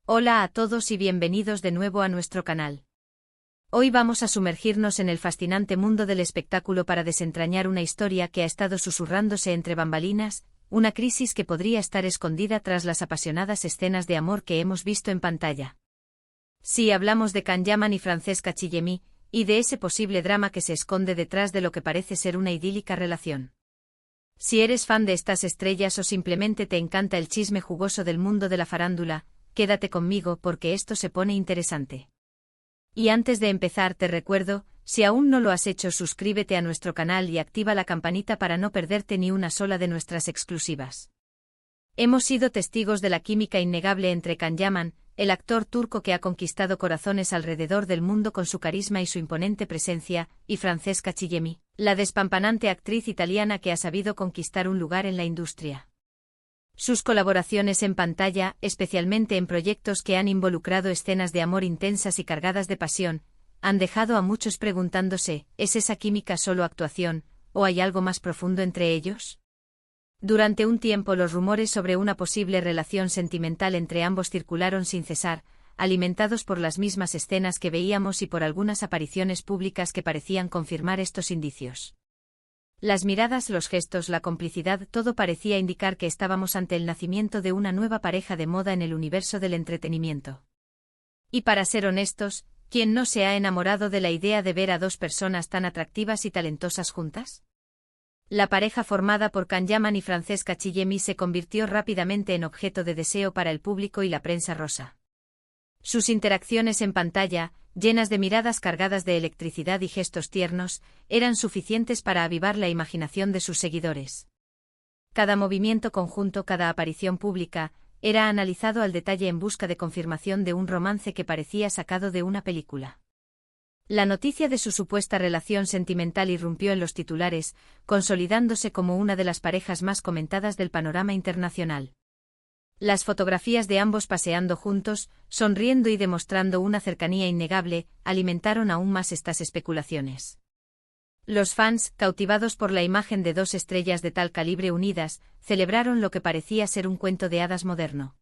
Hola a todos y bienvenidos de nuevo a nuestro canal. Hoy vamos a sumergirnos en el fascinante mundo del espectáculo para desentrañar una historia que ha estado susurrándose entre bambalinas, una crisis que podría estar escondida tras las apasionadas escenas de amor que hemos visto en pantalla. Sí, hablamos de Can Yaman y Francesca Chillemi, y de ese posible drama que se esconde detrás de lo que parece ser una idílica relación. Si eres fan de estas estrellas o simplemente te encanta el chisme jugoso del mundo de la farándula, quédate conmigo porque esto se pone interesante. Y antes de empezar te recuerdo, si aún no lo has hecho, suscríbete a nuestro canal y activa la campanita para no perderte ni una sola de nuestras exclusivas. Hemos sido testigos de la química innegable entre Can Yaman, el actor turco que ha conquistado corazones alrededor del mundo con su carisma y su imponente presencia, y Francesca Chillemi, la despampanante actriz italiana que ha sabido conquistar un lugar en la industria. Sus colaboraciones en pantalla, especialmente en proyectos que han involucrado escenas de amor intensas y cargadas de pasión, han dejado a muchos preguntándose, ¿es esa química solo actuación, o hay algo más profundo entre ellos? Durante un tiempo los rumores sobre una posible relación sentimental entre ambos circularon sin cesar, alimentados por las mismas escenas que veíamos y por algunas apariciones públicas que parecían confirmar estos indicios. Las miradas, los gestos, la complicidad, todo parecía indicar que estábamos ante el nacimiento de una nueva pareja de moda en el universo del entretenimiento. Y para ser honestos, ¿quién no se ha enamorado de la idea de ver a dos personas tan atractivas y talentosas juntas? La pareja formada por Can Yaman y Francesca Chillemi se convirtió rápidamente en objeto de deseo para el público y la prensa rosa. Sus interacciones en pantalla, llenas de miradas cargadas de electricidad y gestos tiernos, eran suficientes para avivar la imaginación de sus seguidores. Cada movimiento conjunto, cada aparición pública, era analizado al detalle en busca de confirmación de un romance que parecía sacado de una película. La noticia de su supuesta relación sentimental irrumpió en los titulares, consolidándose como una de las parejas más comentadas del panorama internacional. Las fotografías de ambos paseando juntos, sonriendo y demostrando una cercanía innegable, alimentaron aún más estas especulaciones. Los fans, cautivados por la imagen de dos estrellas de tal calibre unidas, celebraron lo que parecía ser un cuento de hadas moderno.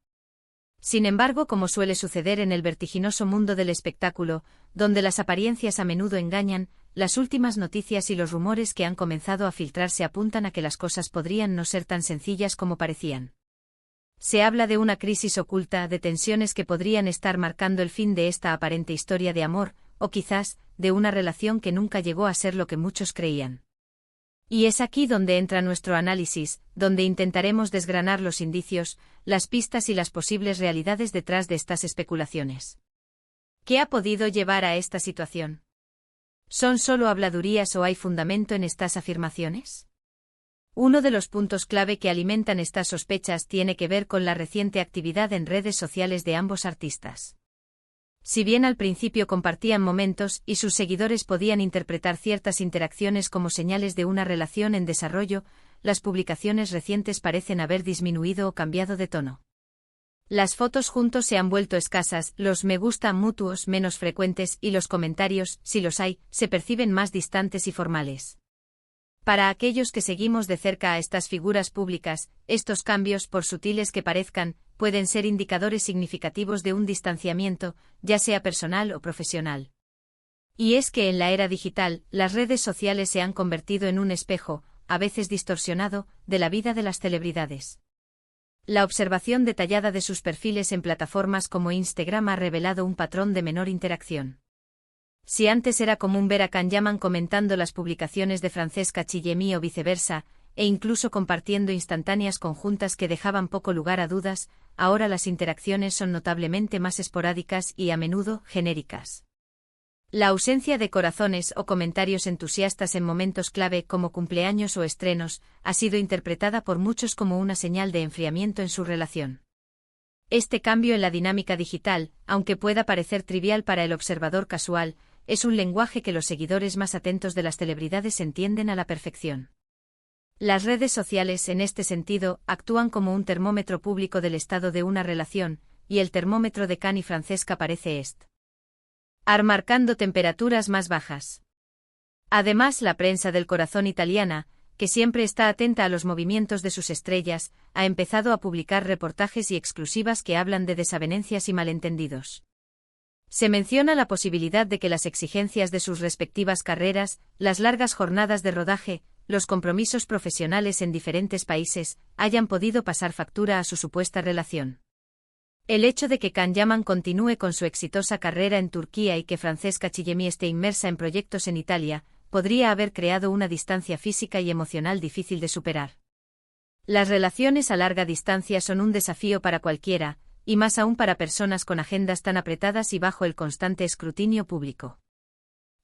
Sin embargo, como suele suceder en el vertiginoso mundo del espectáculo, donde las apariencias a menudo engañan, las últimas noticias y los rumores que han comenzado a filtrarse apuntan a que las cosas podrían no ser tan sencillas como parecían. Se habla de una crisis oculta, de tensiones que podrían estar marcando el fin de esta aparente historia de amor, o quizás, de una relación que nunca llegó a ser lo que muchos creían. Y es aquí donde entra nuestro análisis, donde intentaremos desgranar los indicios, las pistas y las posibles realidades detrás de estas especulaciones. ¿Qué ha podido llevar a esta situación? ¿Son solo habladurías o hay fundamento en estas afirmaciones? Uno de los puntos clave que alimentan estas sospechas tiene que ver con la reciente actividad en redes sociales de ambos artistas. Si bien al principio compartían momentos y sus seguidores podían interpretar ciertas interacciones como señales de una relación en desarrollo, las publicaciones recientes parecen haber disminuido o cambiado de tono. Las fotos juntos se han vuelto escasas, los me gusta mutuos menos frecuentes y los comentarios, si los hay, se perciben más distantes y formales. Para aquellos que seguimos de cerca a estas figuras públicas, estos cambios, por sutiles que parezcan, pueden ser indicadores significativos de un distanciamiento, ya sea personal o profesional. Y es que en la era digital, las redes sociales se han convertido en un espejo, a veces distorsionado, de la vida de las celebridades. La observación detallada de sus perfiles en plataformas como Instagram ha revelado un patrón de menor interacción. Si antes era común ver a Can Yaman comentando las publicaciones de Francesca Chillemi o viceversa, e incluso compartiendo instantáneas conjuntas que dejaban poco lugar a dudas, ahora las interacciones son notablemente más esporádicas y a menudo genéricas. La ausencia de corazones o comentarios entusiastas en momentos clave como cumpleaños o estrenos ha sido interpretada por muchos como una señal de enfriamiento en su relación. Este cambio en la dinámica digital, aunque pueda parecer trivial para el observador casual, es un lenguaje que los seguidores más atentos de las celebridades entienden a la perfección. Las redes sociales, en este sentido, actúan como un termómetro público del estado de una relación, y el termómetro de Can y Francesca parece estar marcando temperaturas más bajas. Además, la prensa del corazón italiana, que siempre está atenta a los movimientos de sus estrellas, ha empezado a publicar reportajes y exclusivas que hablan de desavenencias y malentendidos. Se menciona la posibilidad de que las exigencias de sus respectivas carreras, las largas jornadas de rodaje, los compromisos profesionales en diferentes países, hayan podido pasar factura a su supuesta relación. El hecho de que Can Yaman continúe con su exitosa carrera en Turquía y que Francesca Chillemi esté inmersa en proyectos en Italia, podría haber creado una distancia física y emocional difícil de superar. Las relaciones a larga distancia son un desafío para cualquiera, y más aún para personas con agendas tan apretadas y bajo el constante escrutinio público.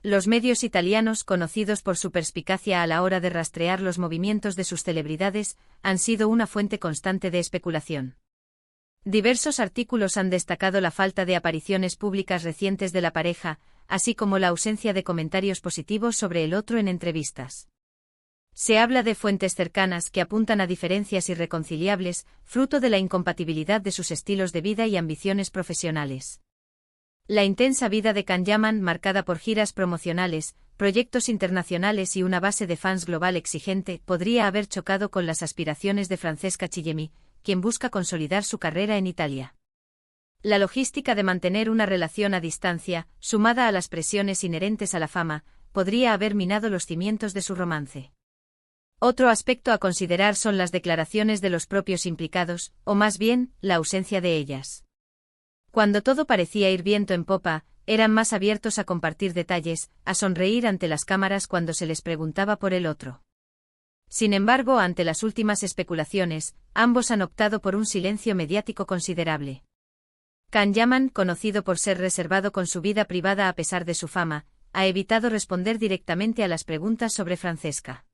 Los medios italianos, conocidos por su perspicacia a la hora de rastrear los movimientos de sus celebridades, han sido una fuente constante de especulación. Diversos artículos han destacado la falta de apariciones públicas recientes de la pareja, así como la ausencia de comentarios positivos sobre el otro en entrevistas. Se habla de fuentes cercanas que apuntan a diferencias irreconciliables, fruto de la incompatibilidad de sus estilos de vida y ambiciones profesionales. La intensa vida de Can Yaman, marcada por giras promocionales, proyectos internacionales y una base de fans global exigente, podría haber chocado con las aspiraciones de Francesca Chillemi, quien busca consolidar su carrera en Italia. La logística de mantener una relación a distancia, sumada a las presiones inherentes a la fama, podría haber minado los cimientos de su romance. Otro aspecto a considerar son las declaraciones de los propios implicados, o más bien, la ausencia de ellas. Cuando todo parecía ir viento en popa, eran más abiertos a compartir detalles, a sonreír ante las cámaras cuando se les preguntaba por el otro. Sin embargo, ante las últimas especulaciones, ambos han optado por un silencio mediático considerable. Can Yaman, conocido por ser reservado con su vida privada a pesar de su fama, ha evitado responder directamente a las preguntas sobre Francesca.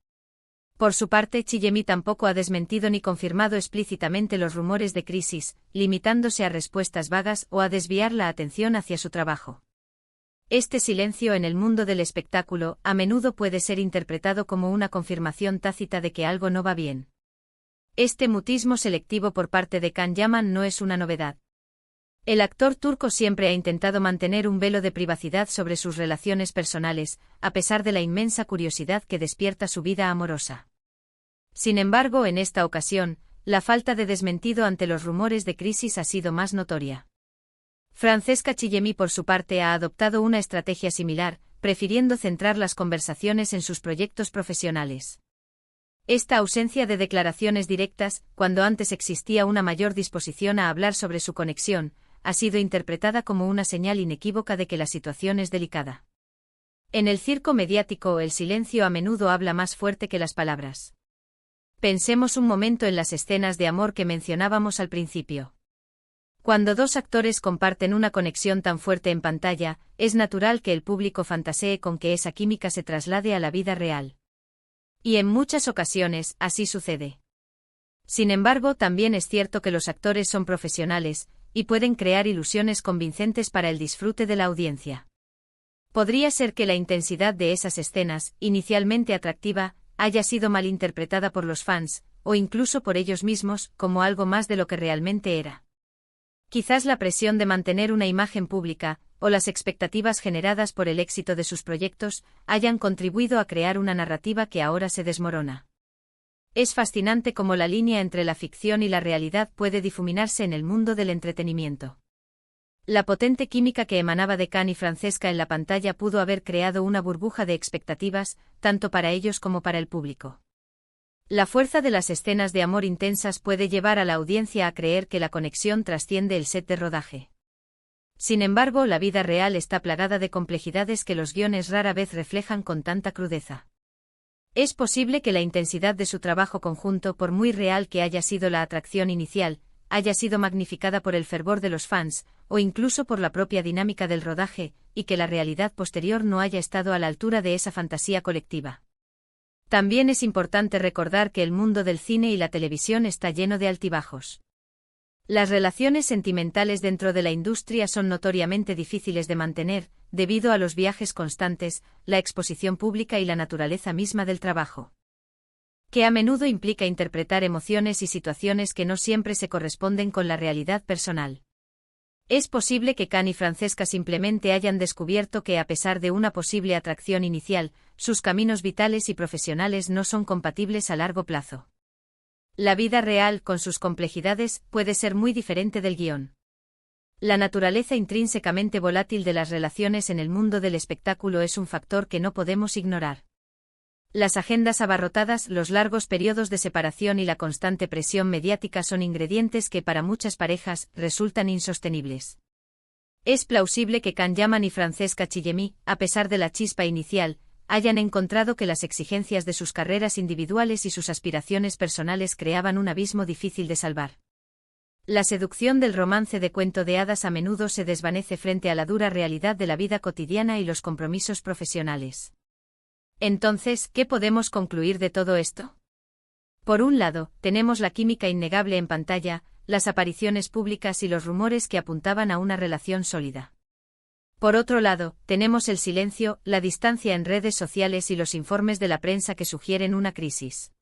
Por su parte, Chillemi tampoco ha desmentido ni confirmado explícitamente los rumores de crisis, limitándose a respuestas vagas o a desviar la atención hacia su trabajo. Este silencio en el mundo del espectáculo a menudo puede ser interpretado como una confirmación tácita de que algo no va bien. Este mutismo selectivo por parte de Can Yaman no es una novedad. El actor turco siempre ha intentado mantener un velo de privacidad sobre sus relaciones personales, a pesar de la inmensa curiosidad que despierta su vida amorosa. Sin embargo, en esta ocasión, la falta de desmentido ante los rumores de crisis ha sido más notoria. Francesca Chillemi, por su parte, ha adoptado una estrategia similar, prefiriendo centrar las conversaciones en sus proyectos profesionales. Esta ausencia de declaraciones directas, cuando antes existía una mayor disposición a hablar sobre su conexión, ha sido interpretada como una señal inequívoca de que la situación es delicada. En el circo mediático, el silencio a menudo habla más fuerte que las palabras. Pensemos un momento en las escenas de amor que mencionábamos al principio. Cuando dos actores comparten una conexión tan fuerte en pantalla, es natural que el público fantasee con que esa química se traslade a la vida real. Y en muchas ocasiones, así sucede. Sin embargo, también es cierto que los actores son profesionales, y pueden crear ilusiones convincentes para el disfrute de la audiencia. Podría ser que la intensidad de esas escenas, inicialmente atractiva, haya sido malinterpretada por los fans, o incluso por ellos mismos, como algo más de lo que realmente era. Quizás la presión de mantener una imagen pública, o las expectativas generadas por el éxito de sus proyectos, hayan contribuido a crear una narrativa que ahora se desmorona. Es fascinante cómo la línea entre la ficción y la realidad puede difuminarse en el mundo del entretenimiento. La potente química que emanaba de Can y Francesca en la pantalla pudo haber creado una burbuja de expectativas, tanto para ellos como para el público. La fuerza de las escenas de amor intensas puede llevar a la audiencia a creer que la conexión trasciende el set de rodaje. Sin embargo, la vida real está plagada de complejidades que los guiones rara vez reflejan con tanta crudeza. Es posible que la intensidad de su trabajo conjunto, por muy real que haya sido la atracción inicial, haya sido magnificada por el fervor de los fans, o incluso por la propia dinámica del rodaje, y que la realidad posterior no haya estado a la altura de esa fantasía colectiva. También es importante recordar que el mundo del cine y la televisión está lleno de altibajos. Las relaciones sentimentales dentro de la industria son notoriamente difíciles de mantener, debido a los viajes constantes, la exposición pública y la naturaleza misma del trabajo, que a menudo implica interpretar emociones y situaciones que no siempre se corresponden con la realidad personal. Es posible que Can y Francesca simplemente hayan descubierto que a pesar de una posible atracción inicial, sus caminos vitales y profesionales no son compatibles a largo plazo. La vida real, con sus complejidades, puede ser muy diferente del guión. La naturaleza intrínsecamente volátil de las relaciones en el mundo del espectáculo es un factor que no podemos ignorar. Las agendas abarrotadas, los largos periodos de separación y la constante presión mediática son ingredientes que para muchas parejas resultan insostenibles. Es plausible que Can Yaman y Francesca Chillemi, a pesar de la chispa inicial, hayan encontrado que las exigencias de sus carreras individuales y sus aspiraciones personales creaban un abismo difícil de salvar. La seducción del romance de cuento de hadas a menudo se desvanece frente a la dura realidad de la vida cotidiana y los compromisos profesionales. Entonces, ¿qué podemos concluir de todo esto? Por un lado, tenemos la química innegable en pantalla, las apariciones públicas y los rumores que apuntaban a una relación sólida. Por otro lado, tenemos el silencio, la distancia en redes sociales y los informes de la prensa que sugieren una crisis.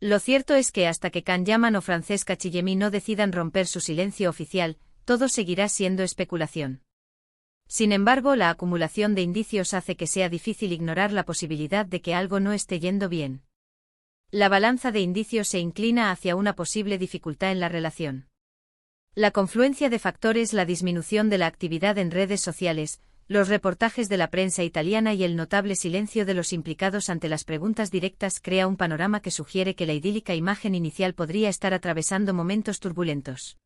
Lo cierto es que hasta que Can Yaman o Francesca Chillemi no decidan romper su silencio oficial, todo seguirá siendo especulación. Sin embargo, la acumulación de indicios hace que sea difícil ignorar la posibilidad de que algo no esté yendo bien. La balanza de indicios se inclina hacia una posible dificultad en la relación. La confluencia de factores, la disminución de la actividad en redes sociales, los reportajes de la prensa italiana y el notable silencio de los implicados ante las preguntas directas crea un panorama que sugiere que la idílica imagen inicial podría estar atravesando momentos turbulentos.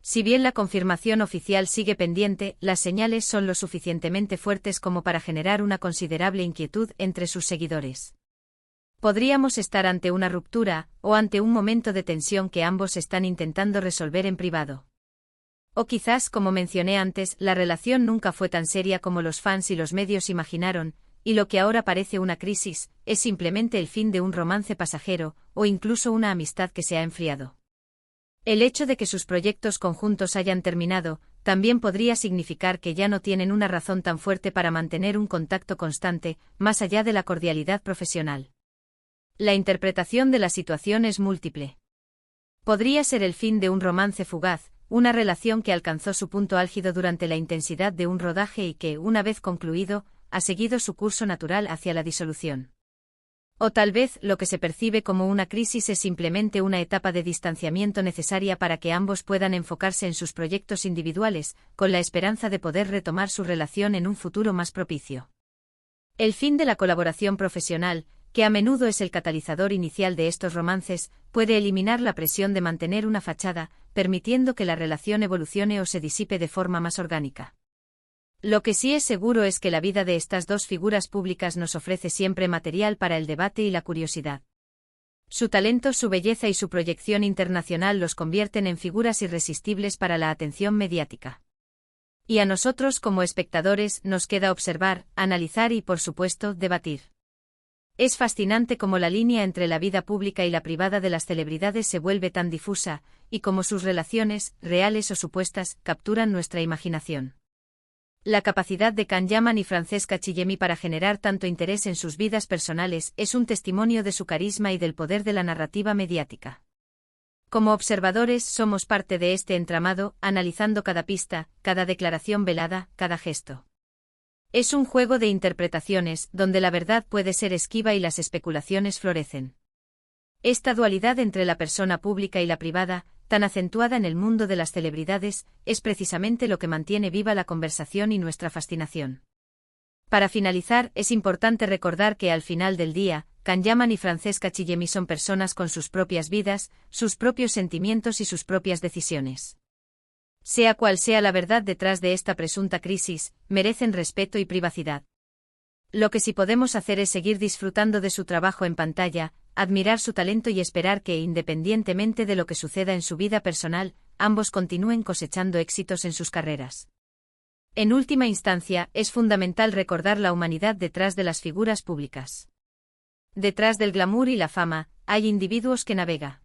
Si bien la confirmación oficial sigue pendiente, las señales son lo suficientemente fuertes como para generar una considerable inquietud entre sus seguidores. Podríamos estar ante una ruptura, o ante un momento de tensión que ambos están intentando resolver en privado. O quizás, como mencioné antes, la relación nunca fue tan seria como los fans y los medios imaginaron, y lo que ahora parece una crisis, es simplemente el fin de un romance pasajero, o incluso una amistad que se ha enfriado. El hecho de que sus proyectos conjuntos hayan terminado, también podría significar que ya no tienen una razón tan fuerte para mantener un contacto constante, más allá de la cordialidad profesional. La interpretación de la situación es múltiple. Podría ser el fin de un romance fugaz, una relación que alcanzó su punto álgido durante la intensidad de un rodaje y que, una vez concluido, ha seguido su curso natural hacia la disolución. O tal vez lo que se percibe como una crisis es simplemente una etapa de distanciamiento necesaria para que ambos puedan enfocarse en sus proyectos individuales, con la esperanza de poder retomar su relación en un futuro más propicio. El fin de la colaboración profesional, que a menudo es el catalizador inicial de estos romances, puede eliminar la presión de mantener una fachada, permitiendo que la relación evolucione o se disipe de forma más orgánica. Lo que sí es seguro es que la vida de estas dos figuras públicas nos ofrece siempre material para el debate y la curiosidad. Su talento, su belleza y su proyección internacional los convierten en figuras irresistibles para la atención mediática. Y a nosotros como espectadores nos queda observar, analizar y, por supuesto, debatir. Es fascinante cómo la línea entre la vida pública y la privada de las celebridades se vuelve tan difusa, y cómo sus relaciones, reales o supuestas, capturan nuestra imaginación. La capacidad de Can Yaman y Francesca Chillemi para generar tanto interés en sus vidas personales es un testimonio de su carisma y del poder de la narrativa mediática. Como observadores somos parte de este entramado, analizando cada pista, cada declaración velada, cada gesto. Es un juego de interpretaciones, donde la verdad puede ser esquiva y las especulaciones florecen. Esta dualidad entre la persona pública y la privada, tan acentuada en el mundo de las celebridades, es precisamente lo que mantiene viva la conversación y nuestra fascinación. Para finalizar, es importante recordar que al final del día, Can Yaman y Francesca Chillemi son personas con sus propias vidas, sus propios sentimientos y sus propias decisiones. Sea cual sea la verdad detrás de esta presunta crisis, merecen respeto y privacidad. Lo que sí podemos hacer es seguir disfrutando de su trabajo en pantalla, admirar su talento y esperar que, independientemente de lo que suceda en su vida personal, ambos continúen cosechando éxitos en sus carreras. En última instancia, es fundamental recordar la humanidad detrás de las figuras públicas. Detrás del glamour y la fama, hay individuos que navegan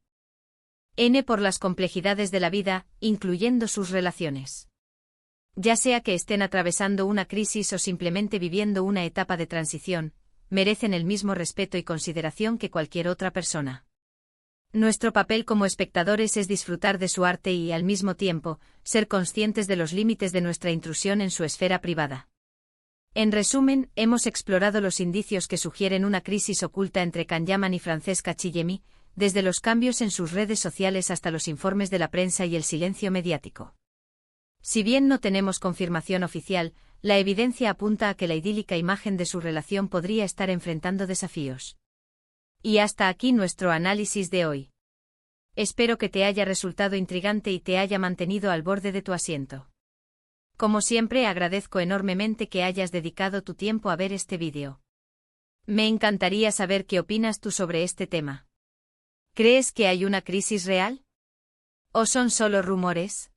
por las complejidades de la vida, incluyendo sus relaciones. Ya sea que estén atravesando una crisis o simplemente viviendo una etapa de transición, merecen el mismo respeto y consideración que cualquier otra persona. Nuestro papel como espectadores es disfrutar de su arte y, al mismo tiempo, ser conscientes de los límites de nuestra intrusión en su esfera privada. En resumen, hemos explorado los indicios que sugieren una crisis oculta entre Can Yaman y Francesca Chillemi, desde los cambios en sus redes sociales hasta los informes de la prensa y el silencio mediático. Si bien no tenemos confirmación oficial, la evidencia apunta a que la idílica imagen de su relación podría estar enfrentando desafíos. Y hasta aquí nuestro análisis de hoy. Espero que te haya resultado intrigante y te haya mantenido al borde de tu asiento. Como siempre, agradezco enormemente que hayas dedicado tu tiempo a ver este vídeo. Me encantaría saber qué opinas tú sobre este tema. ¿Crees que hay una crisis real? ¿O son solo rumores?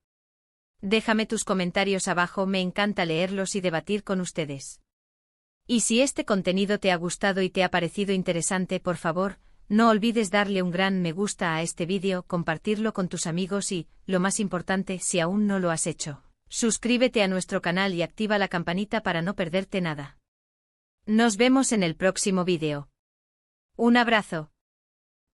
Déjame tus comentarios abajo, me encanta leerlos y debatir con ustedes. Y si este contenido te ha gustado y te ha parecido interesante, por favor, no olvides darle un gran me gusta a este vídeo, compartirlo con tus amigos y, lo más importante, si aún no lo has hecho, suscríbete a nuestro canal y activa la campanita para no perderte nada. Nos vemos en el próximo vídeo. Un abrazo.